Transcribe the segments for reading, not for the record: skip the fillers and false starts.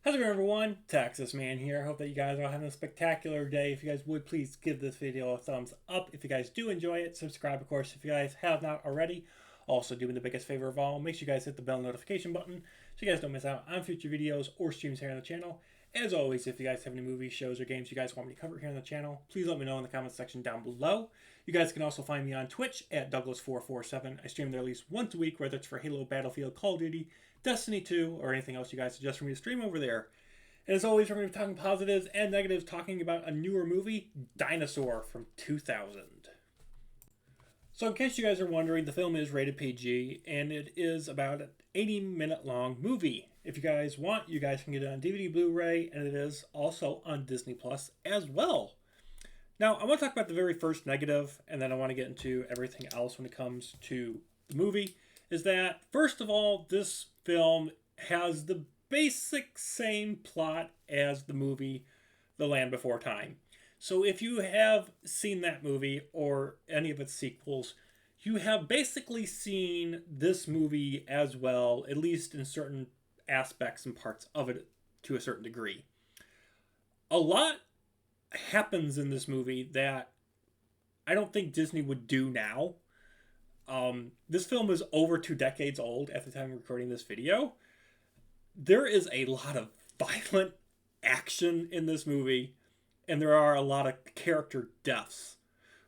How's it going, everyone? Texas Man here. I hope that you guys are having a spectacular day. If you guys would, please give this video a thumbs up. If you guys do enjoy it, subscribe, of course, if you guys have not already. Also, do me the biggest favor of all, make sure you guys hit the bell notification button so you guys don't miss out on future videos or streams here on the channel. As always, if you guys have any movies, shows, or games you guys want me to cover here on the channel, please let me know in the comments section down below. You guys can also find me on Twitch at Douglas447. I stream there at least once a week, whether it's for Halo, Battlefield, Call of Duty, Destiny 2, or anything else you guys suggest for me to stream over there. And as always, we're going to be talking positives and negatives, talking about a newer movie, Dinosaur from 2000. So in case you guys are wondering, the film is rated PG, and it is about an 80-minute long movie. If you guys want, you guys can get it on DVD, Blu-ray, and it is also on Disney Plus as well. Now, I want to talk about the very first negative, and then I want to get into everything else when it comes to the movie, is that, first of all, this film has the basic same plot as the movie The Land Before Time. So if you have seen that movie or any of its sequels, you have basically seen this movie as well, at least in certain aspects and parts of it to a certain degree. A lot happens in this movie that I don't think Disney would do now. This film is over 2 decades old at the time of recording this video. There is a lot of violent action in this movie, and there are a lot of character deaths,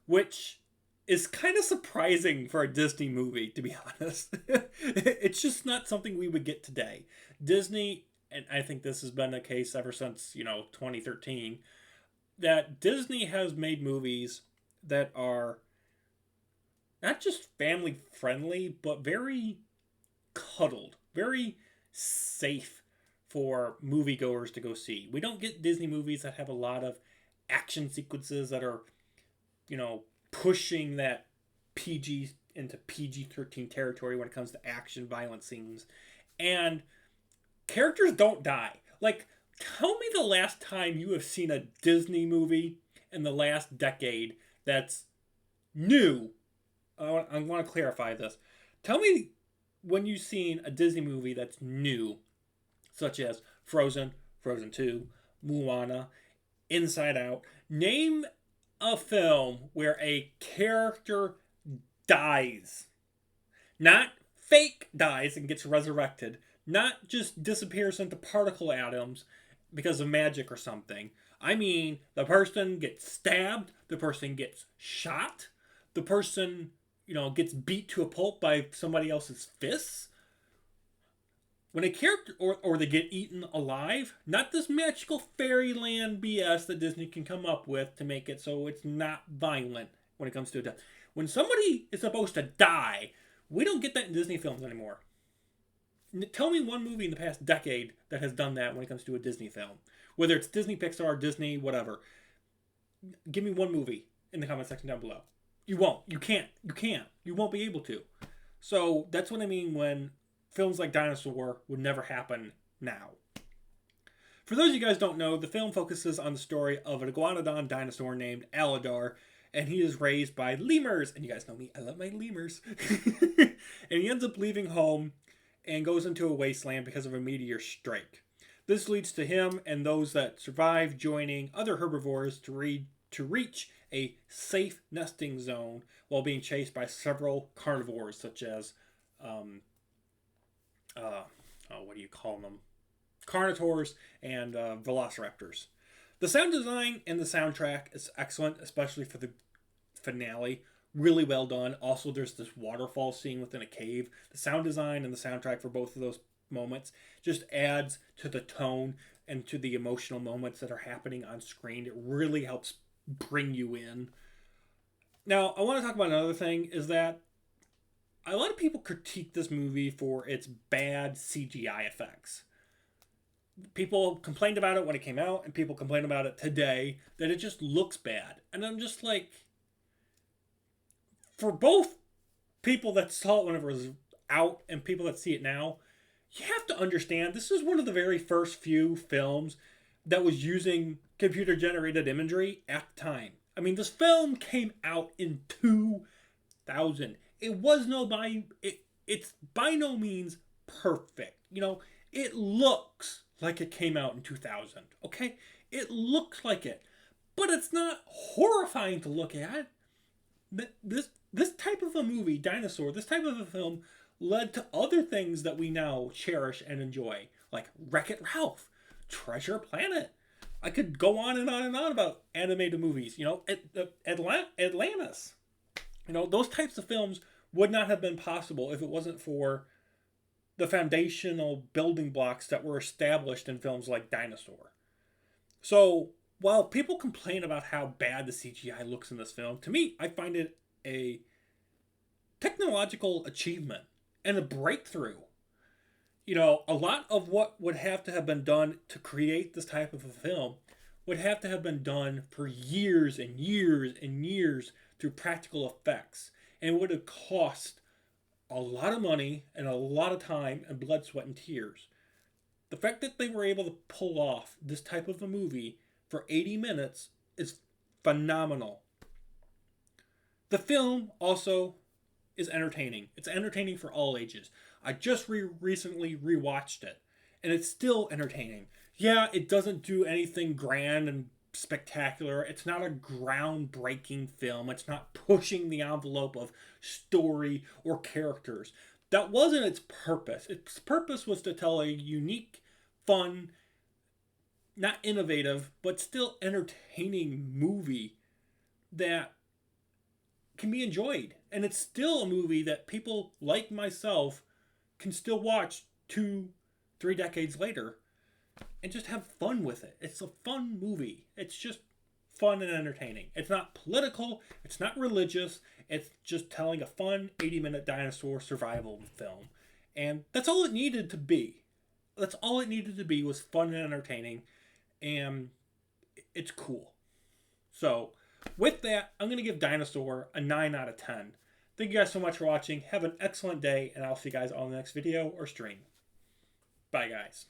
which is kind of surprising for a Disney movie, to be honest. It's just not something we would get today. Disney, and I think this has been the case ever since, 2013, that Disney has made movies that are not just family friendly, but very cuddled, very safe for moviegoers to go see. We don't get Disney movies that have a lot of action sequences that are, pushing that PG into PG-13 territory when it comes to action, violent scenes. And characters don't die. Like, tell me the last time you have seen a Disney movie in the last decade that's new. I want to clarify this. Tell me when you've seen a Disney movie that's new, such as Frozen, Frozen 2, Moana, Inside Out. Name a film where a character dies. Not fake dies and gets resurrected. Not just disappears into particle atoms because of magic or something. I mean, the person gets stabbed, the person gets shot, the person gets beat to a pulp by somebody else's fists. When a character, or they get eaten alive, not this magical fairyland BS that Disney can come up with to make it so it's not violent when it comes to death. When somebody is supposed to die, we don't get that in Disney films anymore. Tell me one movie in the past decade that has done that when it comes to a Disney film. Whether it's Disney, Pixar, Disney, whatever. Give me one movie in the comment section down below. You won't. You can't. You won't be able to. So that's what I mean when films like Dinosaur would never happen now. For those of you guys don't know, the film focuses on the story of an iguanodon dinosaur named Aladar, and he is raised by lemurs. And you guys know me, I love my lemurs. And he ends up leaving home and goes into a wasteland because of a meteor strike. This leads to him and those that survive joining other herbivores to reach a safe nesting zone while being chased by several carnivores such as what do you call them? Carnivores and velociraptors. The sound design and the soundtrack is excellent, especially for the finale. Really well done. Also, there's this waterfall scene within a cave. The sound design and the soundtrack for both of those moments just adds to the tone and to the emotional moments that are happening on screen. It really helps bring you in. Now, I want to talk about another thing, is that a lot of people critique this movie for its bad CGI effects. People complained about it when it came out, and people complain about it today, that it just looks bad. And I'm just like, for both people that saw it whenever it was out and people that see it now, you have to understand this is one of the very first few films that was using computer-generated imagery at the time. I mean, this film came out in 2000. It's by no means perfect. It looks like it came out in 2000. Okay? It looks like it. But it's not horrifying to look at. This type of a movie, Dinosaur, this type of a film led to other things that we now cherish and enjoy, like Wreck-It Ralph, Treasure Planet. I could go on and on and on about animated movies. You know, Atlantis. You know, those types of films would not have been possible if it wasn't for the foundational building blocks that were established in films like Dinosaur. So, while people complain about how bad the CGI looks in this film, to me, I find it a technological achievement and a breakthrough. You know, a lot of what would have to have been done to create this type of a film would have to have been done for years and years and years through practical effects. And would have cost a lot of money and a lot of time and blood, sweat, and tears. The fact that they were able to pull off this type of a movie for 80 minutes is phenomenal. The film also is entertaining. It's entertaining for all ages. I just recently rewatched it, and it's still entertaining. Yeah, it doesn't do anything grand and spectacular. It's not a groundbreaking film. It's not pushing the envelope of story or characters. That wasn't its purpose. Its purpose was to tell a unique, fun, not innovative, but still entertaining movie that can be enjoyed. And it's still a movie that people like myself can still watch 2-3 decades later and just have fun with it. It's a fun movie. It's just fun and entertaining. It's not political. It's not religious. It's just telling a fun 80-minute dinosaur survival film. And that's all it needed to be. That's all it needed to be, was fun and entertaining. And it's cool. So, with that, I'm going to give Dinosaur a 9 out of 10. Thank you guys so much for watching. Have an excellent day, and I'll see you guys on the next video or stream. Bye, guys.